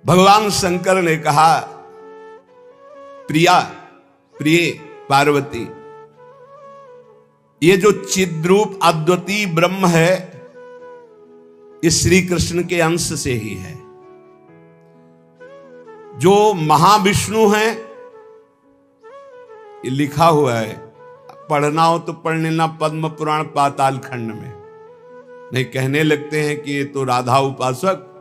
भगवान शंकर ने कहा, प्रिया, प्रिय पार्वती, ये जो चिद्रूप अद्वितीय ब्रह्म है, ये श्री कृष्ण के अंश से ही है। जो महाविष्णु है, ये लिखा हुआ है, पढ़ना हो तो पढ़ लेना पद्म पुराण पाताल खंड में। नहीं कहने लगते हैं कि ये तो राधा उपासक,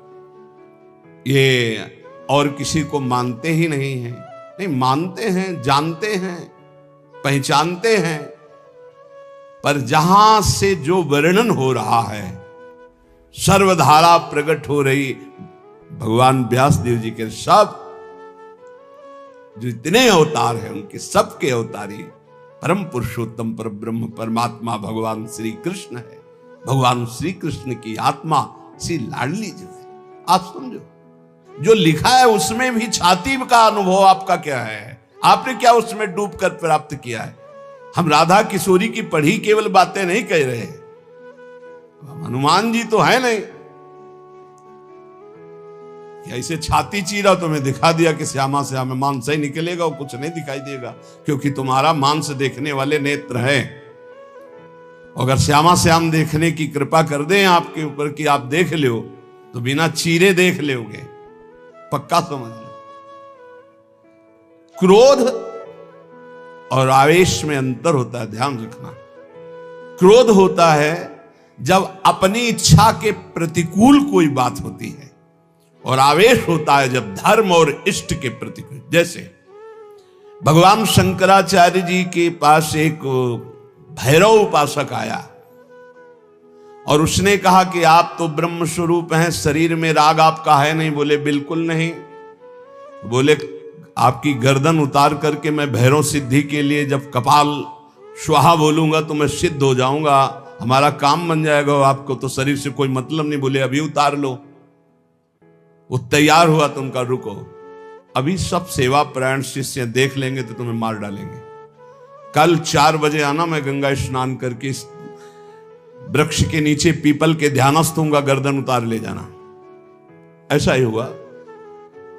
ये और किसी को मानते ही नहीं है। नहीं, मानते हैं, जानते हैं, पहचानते हैं, पर जहां से जो वर्णन हो रहा है, सर्वधारा प्रकट हो रही, भगवान व्यास देव जी के सब जो इतने अवतार हैं, उनके सबके अवतारी परम पुरुषोत्तम पर ब्रह्म परमात्मा भगवान श्री कृष्ण है। भगवान श्री कृष्ण की आत्मा श्री लाडली जो है, आप समझो, जो लिखा है उसमें भी छाती का अनुभव आपका क्या है? आपने क्या उसमें डूब कर प्राप्त किया है? हम राधा किशोरी की पढ़ी केवल बातें नहीं कह रहे, हनुमान जी तो है नहीं ऐसे छाती चीरा तुम्हें दिखा दिया कि श्यामा श्यामा मांस ही निकलेगा, वो कुछ नहीं दिखाई देगा, क्योंकि तुम्हारा मांस देखने वाले नेत्र हैं। अगर श्यामा श्याम देखने की कृपा कर दें आपके ऊपर कि आप देख लो, तो बिना चीरे देख लोगे, पक्का समझ लो। क्रोध और आवेश में अंतर होता है, ध्यान रखना। क्रोध होता है जब अपनी इच्छा के प्रतिकूल कोई बात होती है, और आवेश होता है जब धर्म और इष्ट के प्रतिकूल। जैसे भगवान शंकराचार्य जी के पास एक भैरव उपासक आया और उसने कहा कि आप तो ब्रह्म स्वरूप हैं, शरीर में राग आपका है नहीं? बोले बिल्कुल नहीं। बोले आपकी गर्दन उतार करके मैं भैरव सिद्धि के लिए जब कपाल स्वाहा बोलूंगा तो मैं सिद्ध हो जाऊंगा, हमारा काम बन जाएगा, आपको तो शरीर से कोई मतलब नहीं। बोले अभी उतार लो। वो तैयार हुआ तो उनका रुको, अभी सब सेवा परायण शिष्य देख लेंगे तो तुम्हें मार डालेंगे। कल 4 बजे आना, मैं गंगा स्नान करके वृक्ष के नीचे पीपल के ध्यानस्थ होऊंगा, गर्दन उतार ले जाना। ऐसा ही हुआ।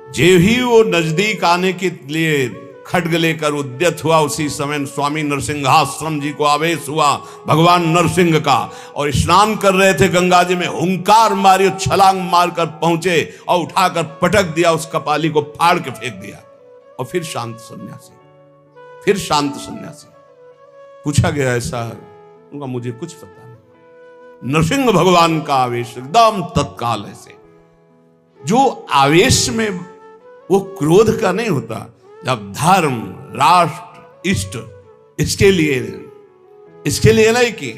जे ही वो नजदीक आने के लिए खड्ग लेकर उद्यत हुआ, उसी समय स्वामी नरसिंहाश्रम जी को आवेश हुआ भगवान नरसिंह का, और स्नान कर रहे थे गंगा जी में, हुंकार मारी, छलांग मारकर पहुंचे और उठाकर पटक दिया, उस कपाली को फाड़ के फेंक दिया। और फिर शांत सन्यासी, फिर शांत सन्यासी। पूछा गया ऐसा? उनका मुझे कुछ पता नहीं। नरसिंह भगवान का आवेश एकदम तत्काल ऐसे, जो आवेश में वो क्रोध का नहीं होता। जब धर्म, राष्ट्र, इष्ट, इसके लिए नहीं कि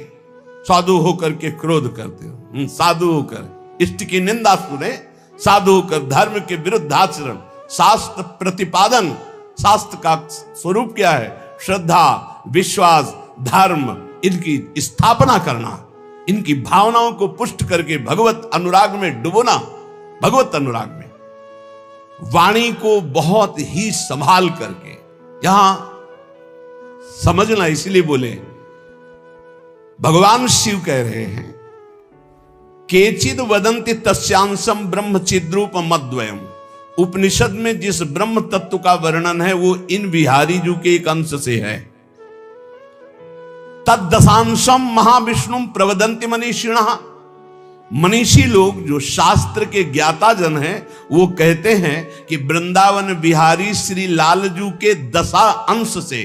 साधु होकर के क्रोध करते हो, साधु होकर इष्ट की निंदा सुने, साधु होकर धर्म के विरुद्ध आचरण, शास्त्र प्रतिपादन। शास्त्र का स्वरूप क्या है? श्रद्धा, विश्वास, धर्म, इनकी स्थापना करना, इनकी भावनाओं को पुष्ट करके भगवत अनुराग में डुबोना। भगवत अनुराग में वाणी को बहुत ही संभाल करके, यहां समझना, इसलिए बोले भगवान शिव कह रहे हैं, केचिद वदंति तस्यांशम ब्रह्म चिद्रूप मद्वयम। उपनिषद में जिस ब्रह्म तत्व का वर्णन है वो इन बिहारी जी के एक अंश से है। तद्दशांशम महाविष्णु प्रवदंति मनीषिणः। मनीषी लोग जो शास्त्र के ज्ञाता जन हैं, वो कहते हैं कि वृंदावन बिहारी श्री लालजू के 10 अंश से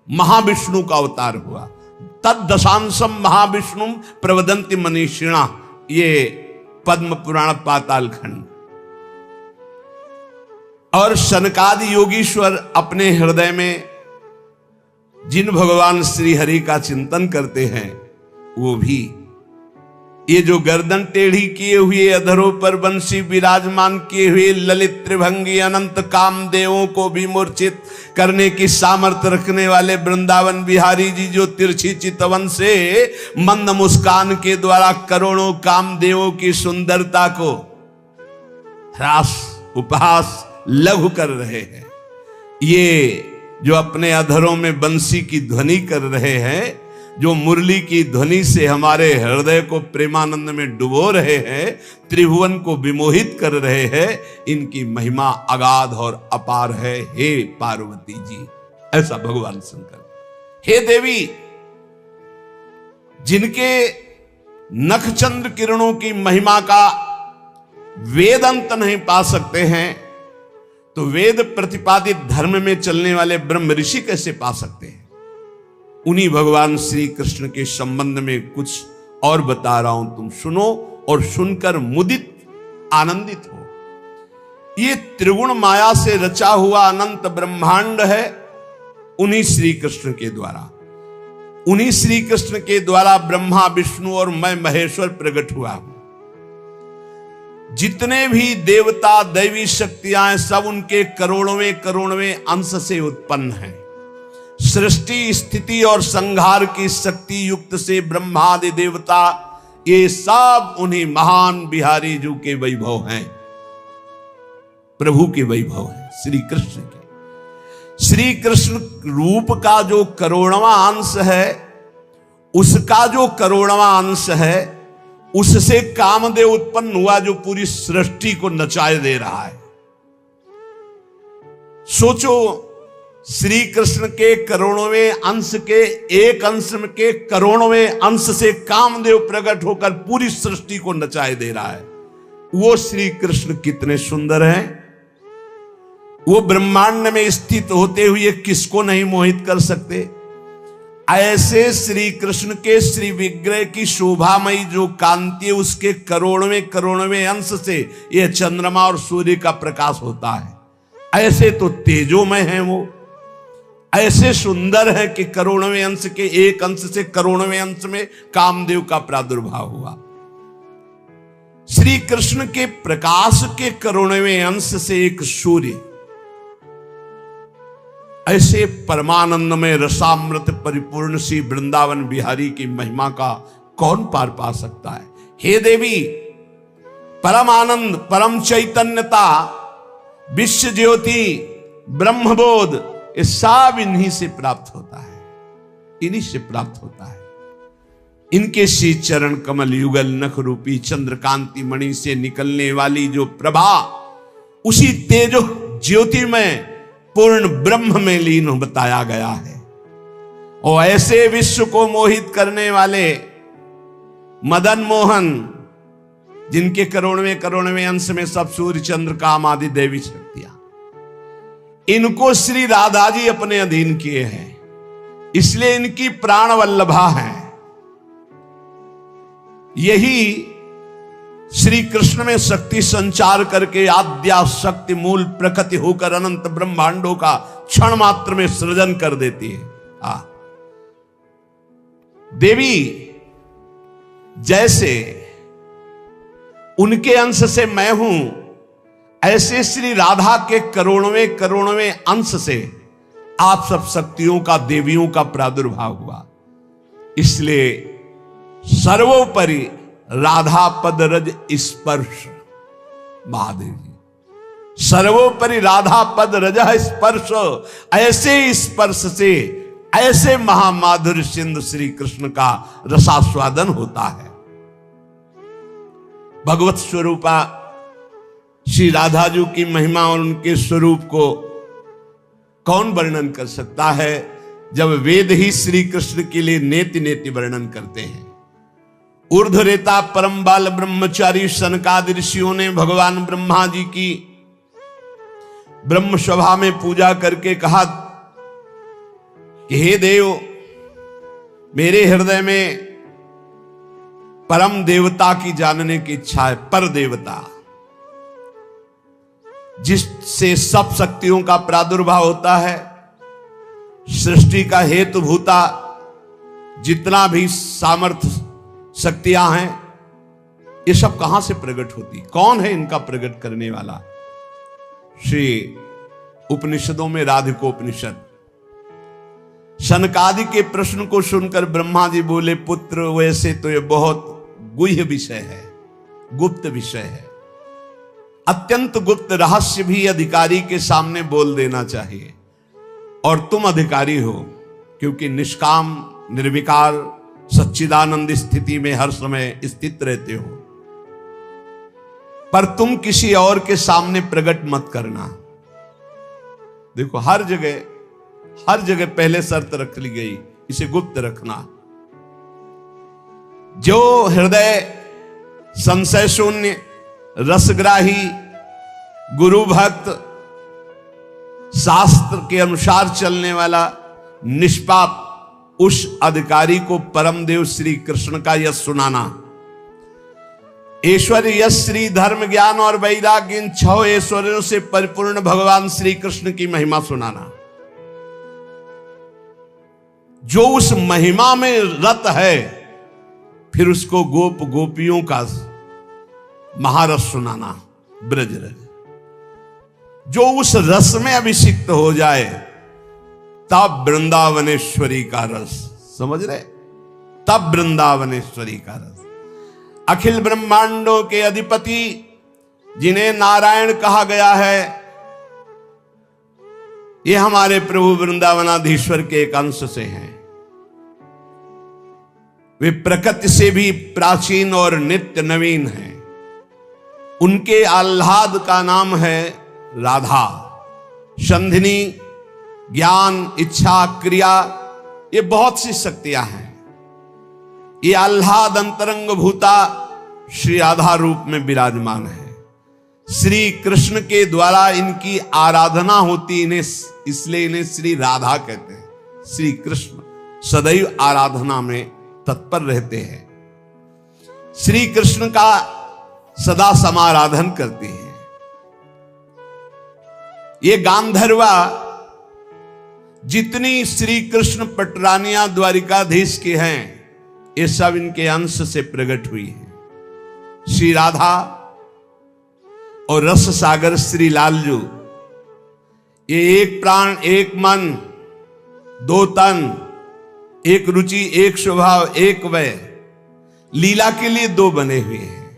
महाविष्णु का अवतार हुआ। तद्दशांशम महाविष्णु प्रवदंति मनीषिणा, ये पद्म पुराण पाताल खंड। और सनकादि योगीश्वर अपने हृदय में जिन भगवान श्री हरि का चिंतन करते हैं, वो भी ये जो गर्दन टेढ़ी किए हुए, अधरों पर बंसी विराजमान किए हुए, ललित त्रिभंगी अनंत कामदेवों को भी मूर्छित करने की सामर्थ्य रखने वाले वृंदावन बिहारी जी, जो तिरछी चितवन से मंद मुस्कान के द्वारा करोड़ों कामदेवों की सुंदरता को ह्रास, उपहास, लघु कर रहे हैं, ये जो अपने अधरों में बंसी की ध्वनि कर रहे हैं, जो मुरली की ध्वनि से हमारे हृदय को प्रेमानंद में डुबो रहे हैं, त्रिभुवन को विमोहित कर रहे हैं, इनकी महिमा अगाध और अपार है। हे पार्वती जी, ऐसा भगवान शंकर। हे देवी, जिनके नखचंद्र किरणों की महिमा का वेद अंत नहीं पा सकते हैं, तो वेद प्रतिपादित धर्म में चलने वाले ब्रह्म ऋषि कैसे पा सकते हैं? उन्हीं भगवान श्री कृष्ण के संबंध में कुछ और बता रहा हूं, तुम सुनो और सुनकर मुदित आनंदित हो। ये त्रिगुण माया से रचा हुआ अनंत ब्रह्मांड है उन्हीं श्री कृष्ण के द्वारा। उन्हीं श्री कृष्ण के द्वारा ब्रह्मा विष्णु और मैं महेश्वर प्रकट हुआ हूं। जितने भी देवता दैवी शक्तियां सब उनके करोड़वें अंश से उत्पन्न हैं। सृष्टि स्थिति और संहार की शक्ति युक्त से ब्रह्मादि देवता, ये सब उन्हीं महान बिहारी जी के वैभव हैं, प्रभु के वैभव हैं, श्री कृष्ण के। श्री कृष्ण रूप का जो करोड़वां अंश है, उसका जो करोड़वां अंश है, उससे कामदेव उत्पन्न हुआ जो पूरी सृष्टि को नचाए दे रहा है। सोचो, श्री कृष्ण के करोड़वें अंश के एक अंश के करोड़वें अंश से कामदेव प्रकट होकर पूरी सृष्टि को नचाए दे रहा है। वो श्री कृष्ण कितने सुंदर हैं। वो ब्रह्मांड में स्थित होते हुए किसको नहीं मोहित कर सकते। ऐसे श्री कृष्ण के श्री विग्रह की शोभामयी जो कांति है, उसके करोड़वें अंश से यह चंद्रमा और सूर्य का प्रकाश होता है। ऐसे तो तेजोमय हैं वो, ऐसे सुंदर है कि करोड़वें अंश के एक अंश से करोड़वें अंश में कामदेव का प्रादुर्भाव हुआ। श्री कृष्ण के प्रकाश के करोड़वें अंश से एक सूर्य, ऐसे परमानंद में रसामृत परिपूर्ण सी वृंदावन बिहारी की महिमा का कौन पार पा सकता है। हे देवी, परम आनंद, परम चैतन्यता, विश्व ज्योति, ब्रह्मबोध, ये सब इन्हीं से प्राप्त होता है, इन्हीं से प्राप्त होता है। इनके श्री चरण कमल युगल नख रूपी चंद्रकांति मणि से निकलने वाली जो प्रभा, उसी तेजो ज्योति में पूर्ण ब्रह्म में लीन बताया गया है। और ऐसे विश्व को मोहित करने वाले मदन मोहन, जिनके करोड़वें अंश में सब सूर्य चंद्र काम आदि देवी शक्तियां, इनको श्री राधा जी अपने अधीन किए हैं, इसलिए इनकी प्राण वल्लभा है। यही श्री कृष्ण में शक्ति संचार करके आद्या शक्ति मूल प्रकृति होकर अनंत ब्रह्मांडों का क्षण मात्र में सृजन कर देती है। देवी, जैसे उनके अंश से मैं हूं, ऐसे श्री राधा के करोड़वें अंश से आप सब शक्तियों का, देवियों का प्रादुर्भाव हुआ। इसलिए सर्वोपरि राधा पद रज स्पर्श, महादेव जी, सर्वोपरि राधा पद रज स्पर्श, ऐसे स्पर्श से ऐसे महामाधुर्य सिंधु श्री कृष्ण का रसास्वादन होता है। भगवत स्वरूपा श्री राधा जी की महिमा और उनके स्वरूप को कौन वर्णन कर सकता है, जब वेद ही श्री कृष्ण के लिए नेति नेति वर्णन करते हैं। ऊर्ध्वरेता परम बाल ब्रह्मचारी सनकादि ऋषियों ने भगवान ब्रह्मा जी की ब्रह्म सभा में पूजा करके कहा कि हे देव, मेरे हृदय में परम देवता की जानने की इच्छा है। पर देवता, जिससे सब शक्तियों का प्रादुर्भाव होता है, सृष्टि का हेतु भूता जितना भी सामर्थ्य शक्तियां हैं, ये सब कहां से प्रकट होती, कौन है इनका प्रकट करने वाला? श्री उपनिषदों में राधिकोपनिषद, सनकादि के प्रश्न को सुनकर ब्रह्मा जी बोले, पुत्र वैसे तो ये बहुत गुह्य विषय है, गुप्त विषय है, अत्यंत गुप्त रहस्य भी अधिकारी के सामने बोल देना चाहिए, और तुम अधिकारी हो, क्योंकि निष्काम निर्विकार सच्चिदानंद स्थिति में हर समय स्थित रहते हो, पर तुम किसी और के सामने प्रकट मत करना। देखो हर जगह पहले शर्त रख ली गई, इसे गुप्त रखना। जो हृदय संशय शून्य, रसग्राही, गुरु भक्त, शास्त्र के अनुसार चलने वाला, निष्पाप, उस अधिकारी को परम देव श्री कृष्ण का यश सुनाना। ऐश्वर्य, यश, श्री, धर्म, ज्ञान और वैराग्य, इन 6 ऐश्वर्यों से परिपूर्ण भगवान श्री कृष्ण की महिमा सुनाना। जो उस महिमा में रत है, फिर उसको गोप गोपियों का महारस सुनाना, ब्रज रस। जो उस रस में अभिषिक्त हो जाए, तब वृंदावनेश्वरी का रस, समझ रहे, तब वृंदावनेश्वरी का रस। अखिल ब्रह्मांडों के अधिपति जिन्हें नारायण कहा गया है, ये हमारे प्रभु वृंदावनाधीश्वर के एक अंश से हैं। वे प्रकृति से भी प्राचीन और नित्य नवीन हैं। उनके आह्लाद का नाम है राधा। संधिनी, ज्ञान, इच्छा, क्रिया, ये बहुत सी शक्तियां हैं। ये आह्लाद अंतरंग भूता श्री राधा रूप में विराजमान है। श्री कृष्ण के द्वारा इनकी आराधना होती, इन्हें इसलिए इन्हें श्री राधा कहते हैं। श्री कृष्ण सदैव आराधना में तत्पर रहते हैं। श्री कृष्ण का सदा समाराधन करते हैं। ये गांधर्वा जितनी श्री कृष्ण पटरानिया द्वारिकाधीश के हैं, ये सब इनके अंश से प्रकट हुई है। श्री राधा और रस सागर श्री लालजू, ये एक प्राण, एक मन, 2 तन, एक रुचि, एक स्वभाव, एक वय, लीला के लिए 2 बने हुए हैं।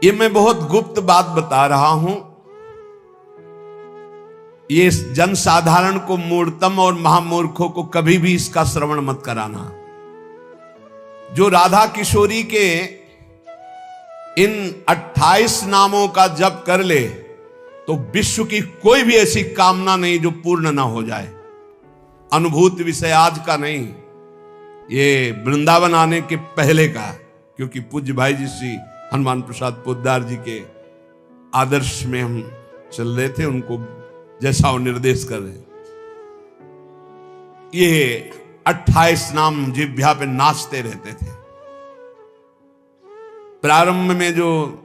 ये मैं बहुत गुप्त बात बता रहा हूं। ये जनसाधारण को, मूर्तम और महामूर्खों को कभी भी इसका श्रवण मत कराना। जो राधा किशोरी के इन 28 नामों का जप कर ले, तो विश्व की कोई भी ऐसी कामना नहीं जो पूर्ण ना हो जाए। अनुभूत विषय आज का नहीं, ये वृंदावन आने के पहले का, क्योंकि पूज्य भाई जी श्री हनुमान प्रसाद पोद्दार जी के आदर्श में हम चल रहे थे, उनको जैसा वो निर्देश कर रहे। ये 28 नाम जिह्वा पे नाचते रहते थे। प्रारंभ में जो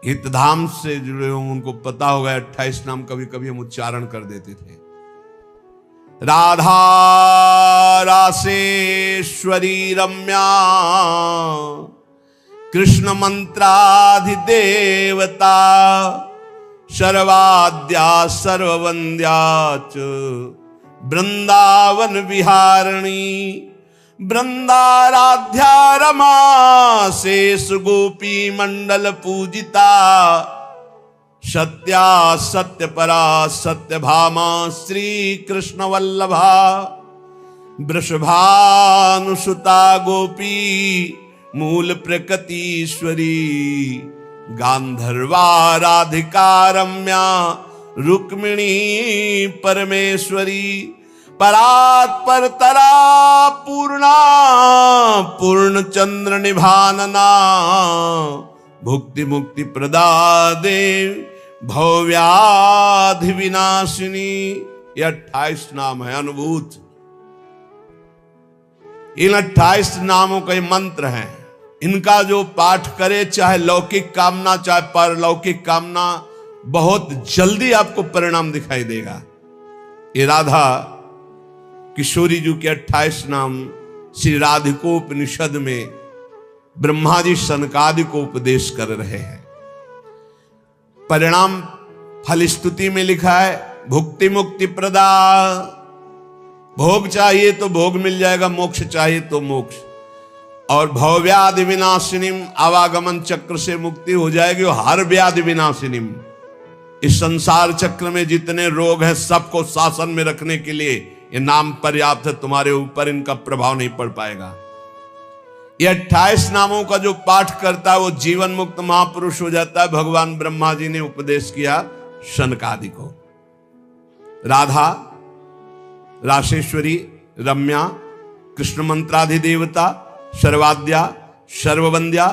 हितधाम से जुड़े हों उनको पता होगा, 28 नाम कभी कभी हम उच्चारण कर देते थे। राधा रासेश्वरी रम्या, कृष्ण मंत्राधिदेवता, सर्वाद्या सर्ववंद्या च वृंदावन विहारिणी, वृंदाराध्या रमा शेष गोपी मंडल पूजिता, सत्या सत्य परा सत्य भामा श्री कृष्ण वल्लभा, वृषभानुसुता गोपी मूल प्रकृतीश्वरी, गांधर्वा राधिका रम्या रुक्मिणी परमेश्वरी, परात्पर तरा पूर्णा पूर्ण चंद्र निभानना, भुक्ति मुक्ति प्रदा देव भव्याधि विनाशिनी। ये 28 नाम है अनुभूत। इन 28 नामों का मंत्र है। इनका जो पाठ करे, चाहे लौकिक कामना चाहे परलौकिक कामना, बहुत जल्दी आपको परिणाम दिखाई देगा। ये राधा किशोरी जी के 28 नाम श्री राधिकोपनिषद में ब्रह्मा जी सनकादि को उपदेश कर रहे हैं। परिणाम फलस्तुति में लिखा है, भुक्ति मुक्ति प्रदा। भोग चाहिए तो भोग मिल जाएगा, मोक्ष चाहिए तो मोक्ष। और भवव्याधि विनाशिनीम, आवागमन चक्र से मुक्ति हो जाएगी। और हर व्याधि विनाशिनीम, इस संसार चक्र में जितने रोग हैं सबको शासन में रखने के लिए ये नाम पर्याप्त है, तुम्हारे ऊपर इनका प्रभाव नहीं पड़ पाएगा। ये 28 नामों का जो पाठ करता है वो जीवन मुक्त महापुरुष हो जाता है। भगवान ब्रह्मा जी ने उपदेश किया शनकादि को। राधा, राशेश्वरी, रम्या, कृष्ण मंत्राधिदेवता, सर्वाद्या, सर्ववंद्या,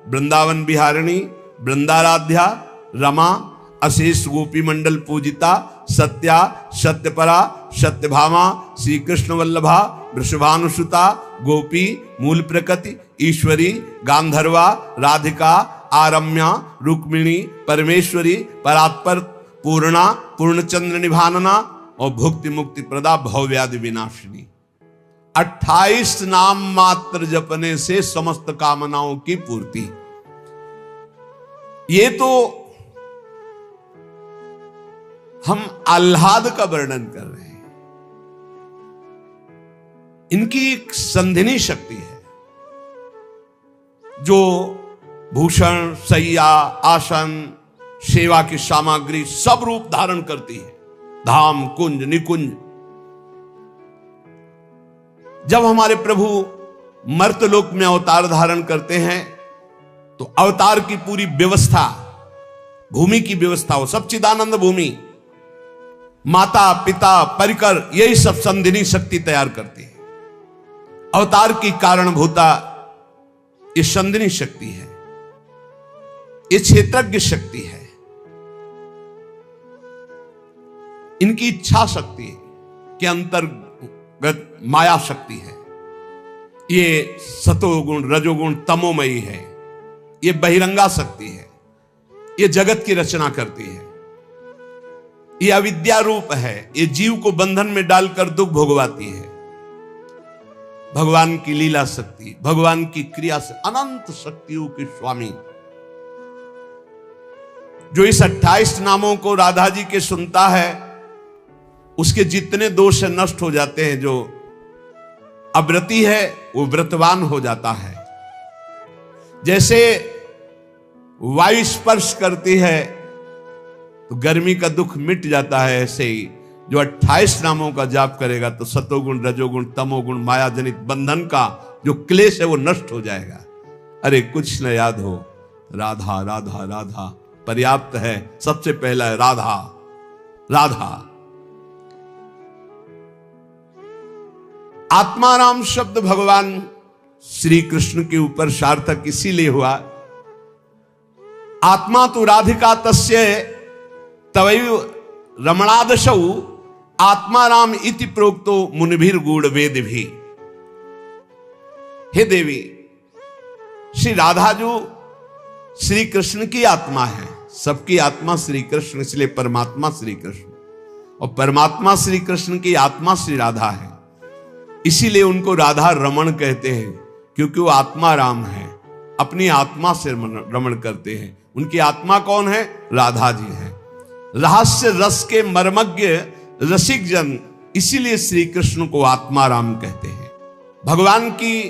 वृंदावन बिहारिणी, वृंदाराध्या, रमा, अशेष गोपी मंडल पूजिता, सत्या, सत्यपरा, सत्यभामा, श्री कृष्ण वल्लभा, वृषभानुसुता, गोपी, मूल प्रकृति, ईश्वरी, गांधर्वा, राधिका, आरम्या, रुक्मिणी, परमेश्वरी, परात्पर, पूर्णा, पूर्णचंद्र निभानना और भुक्ति मुक्ति प्रदा, भवव्याधि विनाशिनी। 28 नाम मात्र जपने से समस्त कामनाओं की पूर्ति। ये तो हम आह्लाद का वर्णन कर रहे हैं। इनकी एक संधिनी शक्ति है जो भूषण, शैया, आसन, सेवा की सामग्री सब रूप धारण करती है। धाम, कुंज, निकुंज। जब हमारे प्रभु मर्तलोक में अवतार धारण करते हैं तो अवतार की पूरी व्यवस्था, भूमि की व्यवस्था हो, सच्चिदानंद भूमि, माता, पिता, परिकर, यही सब संधिनी शक्ति तैयार करती है। अवतार की कारणभूता ये संधिनी शक्ति है, ये क्षेत्रज्ञ शक्ति है, इनकी इच्छा शक्ति के अंतर्गत माया शक्ति है। ये सतोगुण, रजोगुण, तमोमयी है। ये बहिरंगा शक्ति है। ये जगत की रचना करती है। ये अविद्या रूप है। ये जीव को बंधन में डालकर दुख भोगवाती है। भगवान की लीला शक्ति, भगवान की क्रिया से अनंत शक्तियों के स्वामी, जो इस 28 नामों को राधा जी के सुनता है, उसके जितने दोष नष्ट हो जाते हैं। जो अव्रती है वो व्रतवान हो जाता है। जैसे वायु स्पर्श करती है तो गर्मी का दुख मिट जाता है, ऐसे ही जो 28 नामों का जाप करेगा तो सतोगुण, रजोगुण, तमोगुण, माया जनित बंधन का जो क्लेश है वो नष्ट हो जाएगा। अरे कुछ न याद हो, राधा राधा राधा पर्याप्त है। सबसे पहला है राधा राधा। आत्माराम शब्द भगवान श्री कृष्ण के ऊपर सार्थक इसीलिए हुआ, आत्मा तो राधिका तस्य तवैव रमणादशौ आत्माराम इति प्रोक्तो मुनिभिर गूढ़ वेद भी। हे देवी, श्री राधा जो श्री कृष्ण की आत्मा है, सबकी आत्मा श्री कृष्ण, इसलिए परमात्मा श्री कृष्ण, और परमात्मा श्री कृष्ण की आत्मा श्री राधा है। इसीलिए उनको राधा रमण कहते हैं, क्योंकि वो आत्मा राम है, अपनी आत्मा से रमण करते हैं। उनकी आत्मा कौन है? राधा जी है। रहस्य रस के मर्मज्ञ रसिक जन, इसीलिए श्री कृष्ण को आत्मा राम कहते हैं। भगवान की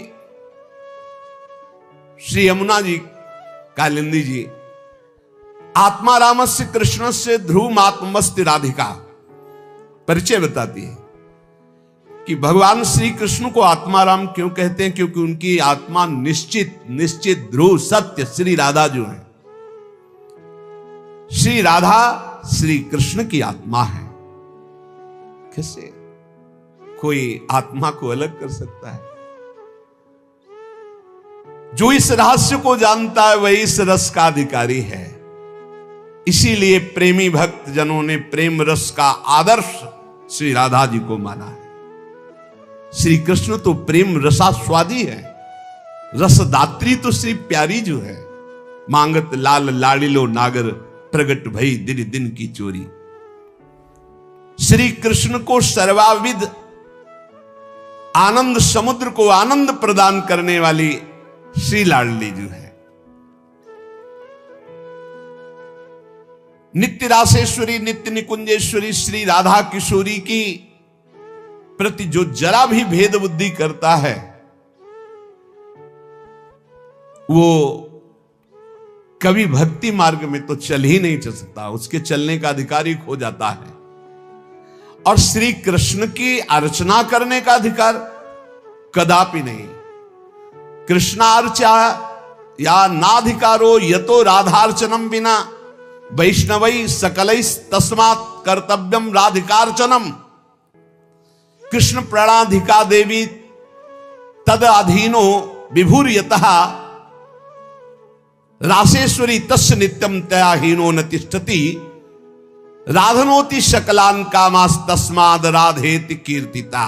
श्री यमुना जी कालिंदी जी आत्मा रामस्य कृष्ण से ध्रुव आत्मस्ति राधिका परिचय बताती है कि भगवान श्री कृष्ण को आत्माराम क्यों कहते हैं, क्योंकि उनकी आत्मा निश्चित ध्रुव सत्य श्री राधा जो है। श्री राधा श्री कृष्ण की आत्मा है। कैसे कोई आत्मा को अलग कर सकता है? जो इस रहस्य को जानता है वही इस रस का अधिकारी है। इसीलिए प्रेमी भक्त जनों ने प्रेम रस का आदर्श श्री राधा जी को माना है। श्री कृष्ण तो प्रेम रसास्वादी है, रसदात्री तो श्री प्यारी जो है। मांगत लाल लाड़िलो नागर, प्रगट भई दिन दिन की चोरी। श्री कृष्ण को सर्वाविद आनंद समुद्र को आनंद प्रदान करने वाली श्री लाडली जो है। नित्य रासेश्वरी, नित्य निकुंजेश्वरी श्री राधा किशोरी की प्रति जो जरा भी भेद बुद्धि करता है वो कभी भक्ति मार्ग में तो चल ही नहीं चल सकता, उसके चलने का अधिकारी खो जाता है। और श्री कृष्ण की अर्चना करने का अधिकार कदापि नहीं। कृष्णार्चा या नाधिकारो यतो राधार्चनम बिना वैष्णवई सकलई तस्मात् कर्तव्यम राधिकार्चनम। कृष्ण प्रणाधिका देवी तद अधीनो विभुर्यतः रासेश्वरी तस्य नित्यम तयाहीनो न तिष्ठति राधनोति शकलान कामास तस्माद राधेति कीर्तिता।